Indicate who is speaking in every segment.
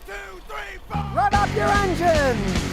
Speaker 1: Rev up your engines!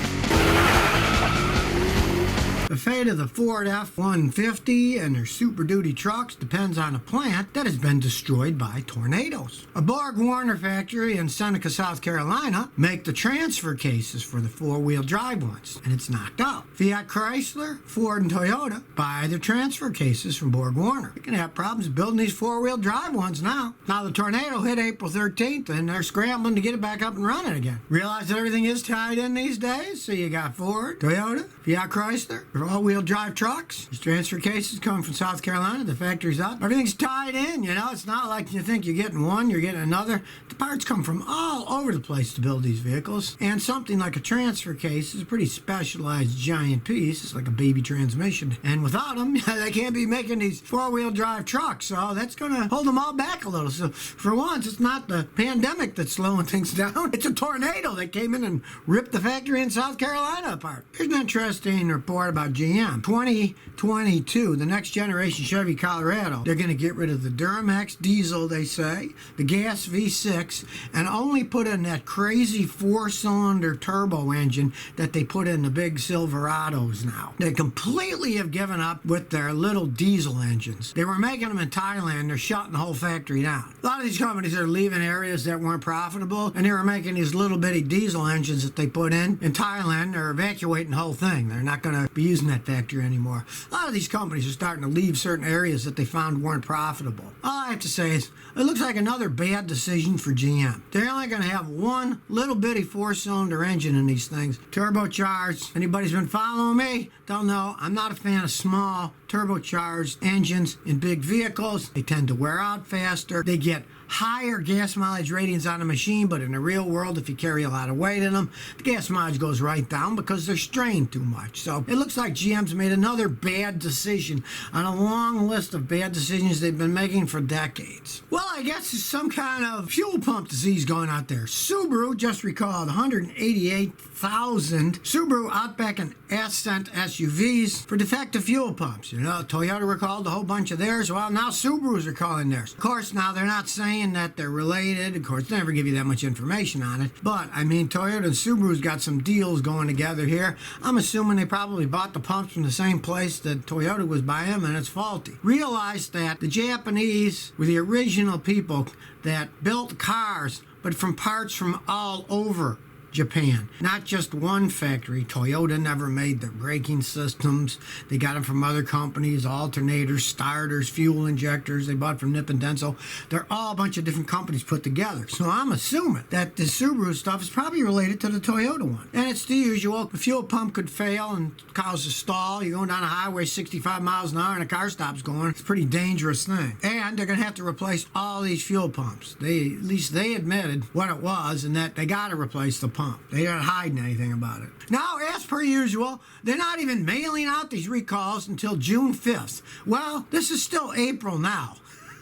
Speaker 2: The fate of the Ford F-150 and their Super Duty trucks depends on a plant that has been destroyed by tornadoes. A Borg-Warner factory in Seneca, South Carolina, make the transfer cases for the four-wheel drive ones, and it's knocked out. Fiat Chrysler, Ford, and Toyota buy the transfer cases from Borg-Warner. They're going to have problems building these four-wheel drive ones now. Now, the tornado hit April 13th, and they're scrambling to get it back up and running again. Realize that everything is tied in these days? So you got Ford, Toyota, Fiat Chrysler, all-wheel drive trucks. These transfer cases come from South Carolina. The factory's up. Everything's tied in, you know. It's not like you think you're getting one, you're getting another. The parts come from all over the place to build these vehicles. And something like a transfer case is a pretty specialized giant piece. It's like a baby transmission. And without them, they can't be making these four-wheel drive trucks. So that's going to hold them all back a little. So for once, it's not the pandemic that's slowing things down. It's a tornado that came in and ripped the factory in South Carolina apart. Here's an interesting report about GM. 2022, the next generation Chevy Colorado, they're going to get rid of the Duramax diesel, they say, the gas V6, and only put in that crazy four-cylinder turbo engine that they put in the big Silverados now. They completely have given up with their little diesel engines. They were making them in Thailand. They're shutting the whole factory down. A lot of these companies are leaving areas that weren't profitable, and they were making these little bitty diesel engines that they put in Thailand. They're evacuating the whole thing. They're not going to be using that factory anymore. A lot of these companies are starting to leave certain areas that they found weren't profitable. All I have to say is, it looks like another bad decision for GM. They're only going to have one little bitty four-cylinder engine in these things, turbocharged. Anybody's been following me, don't know. I'm not a fan of small turbocharged engines in big vehicles. They tend to wear out faster. They get higher gas mileage ratings on a machine, but in the real world, if you carry a lot of weight in them, the gas mileage goes right down because they're strained too much. So it looks like GM's made another bad decision on a long list of bad decisions they've been making for decades. Well, I guess there's some kind of fuel pump disease going out there. Subaru just recalled 188,000 Subaru Outback and Ascent SUVs for defective fuel pumps. You know, Toyota recalled a whole bunch of theirs. Well, now Subaru's recalling theirs. Of course, now they're not saying that they're related. Of course, they never give you that much information on it. But, I mean, Toyota and Subaru's got some deals going together here. I'm assuming they probably bought the pumps from the same place that Toyota was buying them, and it's faulty. Realize that the Japanese were the original people that built cars, but from parts from all over Japan. Not just one factory. Toyota never made the braking systems. They got them from other companies, alternators, starters, fuel injectors. They bought from Nippon Denso. They're all a bunch of different companies put together. So I'm assuming that the Subaru stuff is probably related to the Toyota one. And it's the usual. The fuel pump could fail and cause a stall. You're going down a highway 65 miles an hour and a car stops going. It's a pretty dangerous thing. And they're going to have to replace all these fuel pumps. At least they admitted what it was and that they got to replace the pump. They aren't hiding anything about it. Now, as per usual, they're not even mailing out these recalls until June 5th. Well, this is still April now.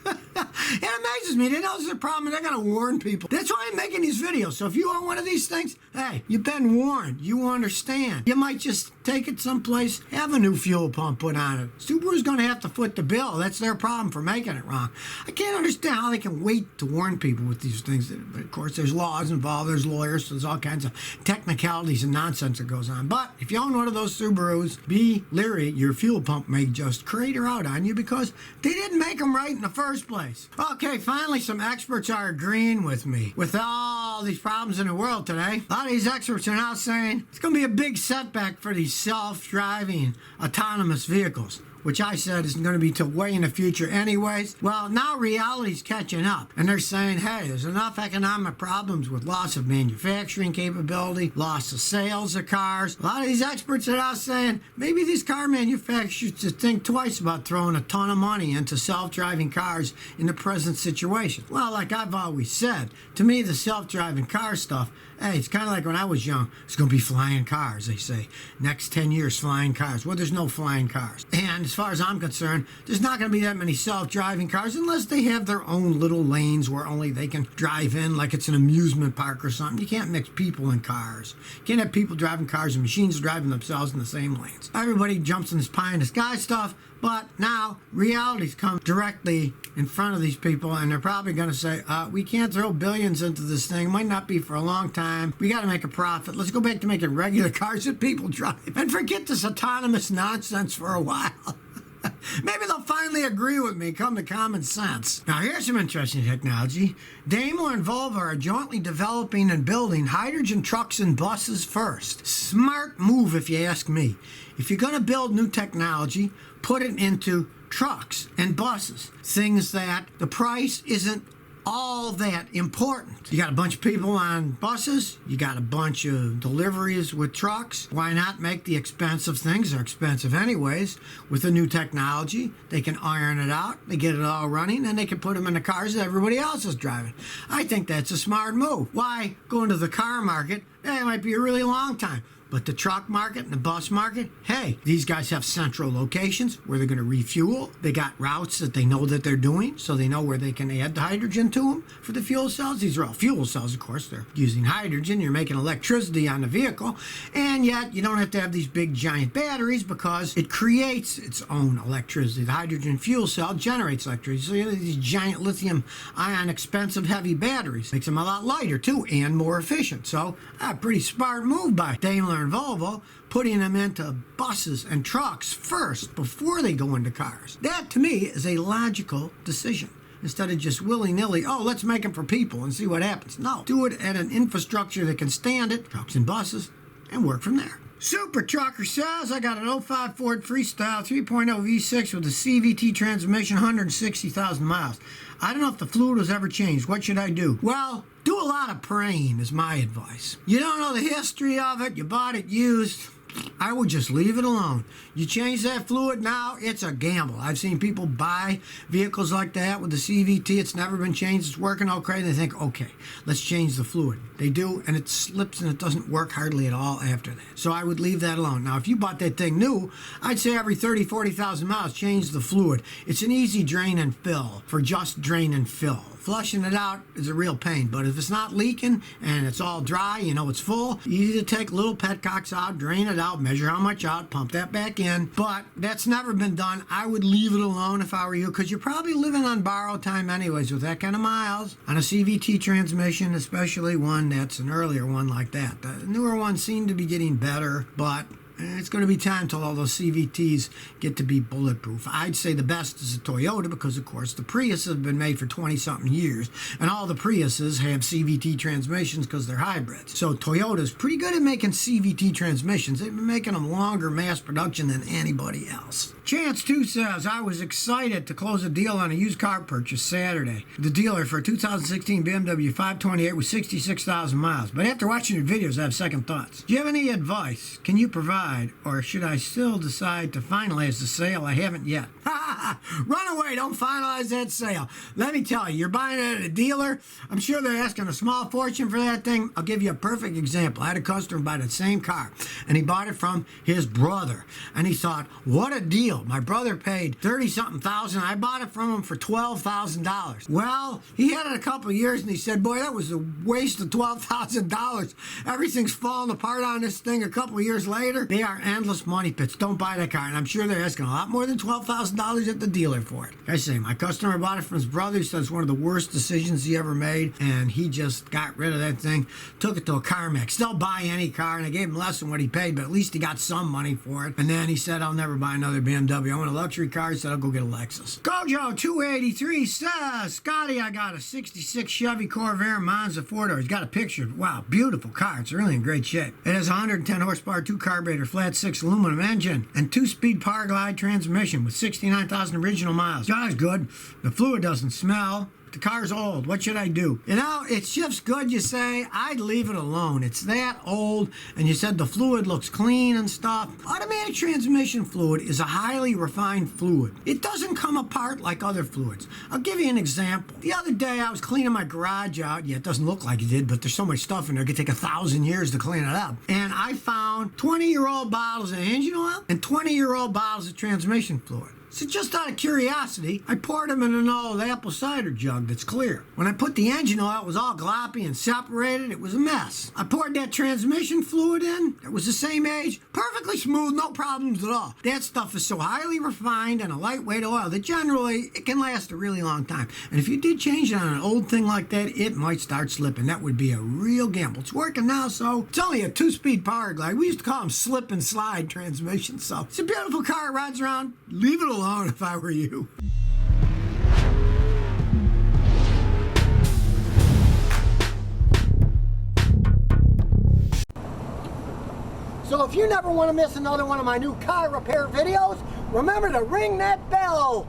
Speaker 2: It amazes me. They know there's a problem and they're going to warn people. That's why I'm making these videos. So if you want one of these things, hey, you've been warned. You understand. You might just take it someplace, have a new fuel pump put on it. Subaru's going to have to foot the bill. That's their problem for making it wrong. I can't understand how they can wait to warn people with these things. But of course, there's laws involved. There's lawyers. So there's all kinds of technicalities and nonsense that goes on. But if you own one of those Subarus, be leery. Your fuel pump may just crater out on you because they didn't make them right in the first place. Okay, finally, some experts are agreeing with me. With all these problems in the world today, a lot of these experts are now saying it's going to be a big setback for these self-driving autonomous vehicles, which I said is going to be till way in the future anyways. Well, now reality's catching up, and they're saying, hey, there's enough economic problems with loss of manufacturing capability, loss of sales of cars. A lot of these experts are now saying maybe these car manufacturers should think twice about throwing a ton of money into self-driving cars in the present situation. Well, like I've always said, to me, the self-driving car stuff, hey, it's kind of like when I was young. It's going to be flying cars, they say. Next 10 years, flying cars. Well, there's no flying cars. And as far as I'm concerned, there's not going to be that many self-driving cars unless they have their own little lanes where only they can drive in like it's an amusement park or something. You can't mix people and cars. You can't have people driving cars and machines driving themselves in the same lanes. Everybody jumps in this pie in the sky stuff. But now reality's come directly in front of these people, and they're probably going to say, we can't throw billions into this thing. Might not be for a long time. We got to make a profit. Let's go back to making regular cars that people drive and forget this autonomous nonsense for a while. Maybe they'll finally agree with me, come to common sense. Now, here's some interesting technology. Daimler and Volvo are jointly developing and building hydrogen trucks and buses first. Smart move, if you ask me. If you're going to build new technology, put it into trucks and buses. Things that the price isn't all that important. You got a bunch of people on buses. You got a bunch of deliveries with trucks. Why not make the expensive things? They're expensive anyways. With the new technology, they can iron it out. They get it all running, and they can put them in the cars that everybody else is driving. I think that's a smart move. Why go into the car market? It might be a really long time. But the truck market and the bus market, hey, these guys have central locations where they're going to refuel. They got routes that they know that they're doing, so they know where they can add the hydrogen to them for the fuel cells. These are all fuel cells, of course. They're using hydrogen. You're making electricity on the vehicle. And yet, you don't have to have these big, giant batteries because it creates its own electricity. The hydrogen fuel cell generates electricity. So you have these giant lithium-ion, expensive, heavy batteries. Makes them a lot lighter, too, and more efficient. So, a pretty smart move by Daimler and Volvo, putting them into buses and trucks first before they go into cars. That, to me, is a logical decision. Instead of just willy-nilly, let's make them for people and see what happens. No, do it at an infrastructure that can stand it, trucks and buses, and work from there. Super Trucker says, I got an 05 Ford Freestyle 3.0 V6 with a CVT transmission, 160,000 miles. I don't know if the fluid was ever changed. What should I do? Well, do a lot of praying is my advice. You don't know the history of it. You bought it used. I would just leave it alone. You change that fluid now, it's a gamble. I've seen people buy vehicles like that with the CVT. It's never been changed. It's working okay. They think, okay, let's change the fluid. They do, and it slips and it doesn't work hardly at all after that. So I would leave that alone. Now, if you bought that thing new, I'd say every 30, 40,000 miles, change the fluid. It's an easy drain and fill for just drain and fill. Flushing it out is a real pain, but if it's not leaking and it's all dry, you know it's full, easy to take little petcocks out, drain it out, measure how much out, pump that back in. But that's never been done. I would leave it alone if I were you, because you're probably living on borrowed time anyways with that kind of miles on a CVT transmission, especially one that's an earlier one like that. The newer ones seem to be getting better, but it's going to be time till all those CVTs get to be bulletproof. I'd say the best is a Toyota because, of course, the Priuses have been made for 20-something years, and all the Priuses have CVT transmissions because they're hybrids. So Toyota's pretty good at making CVT transmissions. They've been making them longer mass production than anybody else. Chance 2 says, I was excited to close a deal on a used car purchase Saturday. The dealer for a 2016 BMW 528 with 66,000 miles. But after watching your videos, I have second thoughts. Do you have any advice? Can you provide? Or should I still decide to finalize the sale? I haven't yet. Run away, don't finalize that sale. Let me tell you, you're buying it at a dealer. I'm sure they're asking a small fortune for that thing. I'll give you a perfect example. I had a customer buy the same car, and he bought it from his brother. And he thought, what a deal. My brother paid 30-something thousand. I bought it from him for $12,000. Well, he had it a couple of years, and he said, boy, that was a waste of $12,000. Everything's falling apart on this thing a couple of years later. They are endless money pits. Don't buy that car. And I'm sure they're asking a lot more than $12,000 at the dealer for it. I say, my customer bought it from his brother. He said it's one of the worst decisions he ever made. And he just got rid of that thing, took it to a CarMax. They'll buy any car, and I gave him less than what he paid, but at least he got some money for it. And then he said, I'll never buy another BMW. I want a luxury car. He said, I'll go get a Lexus. Gojo283 says, Scotty, I got a 66 Chevy Corvair Monza 4-door. He's got a picture. Wow, beautiful car. It's really in great shape. It has 110 horsepower, 2 carburetor, flat 6 aluminum engine, and 2-speed power glide transmission with 69,000 original miles. Car's good. The fluid doesn't smell. The car's old. What should I do? You know, it's just good, you say. I'd leave it alone. It's that old, and you said the fluid looks clean and stuff. Automatic transmission fluid is a highly refined fluid. It doesn't come apart like other fluids. I'll give you an example. The other day, I was cleaning my garage out. Yeah, it doesn't look like it did, but there's so much stuff in there, it could take 1,000 years to clean it up. And I found 20-year-old bottles of engine oil and 20-year-old bottles of transmission fluid. So just out of curiosity, I poured them in an old apple cider jug that's clear. When I put the engine oil, it was all gloppy and separated. It was a mess. I poured that transmission fluid in. It was the same age, perfectly smooth, no problems at all. That stuff is so highly refined and a lightweight oil that generally it can last a really long time. And if you did change it on an old thing like that, it might start slipping. That would be a real gamble. It's working now, so it's only a 2-speed power glide. We used to call them slip and slide transmissions. So it's a beautiful car. It rides around. Leave it alone if I were you.
Speaker 1: So if you never want to miss another one of my new car repair videos, remember to ring that bell.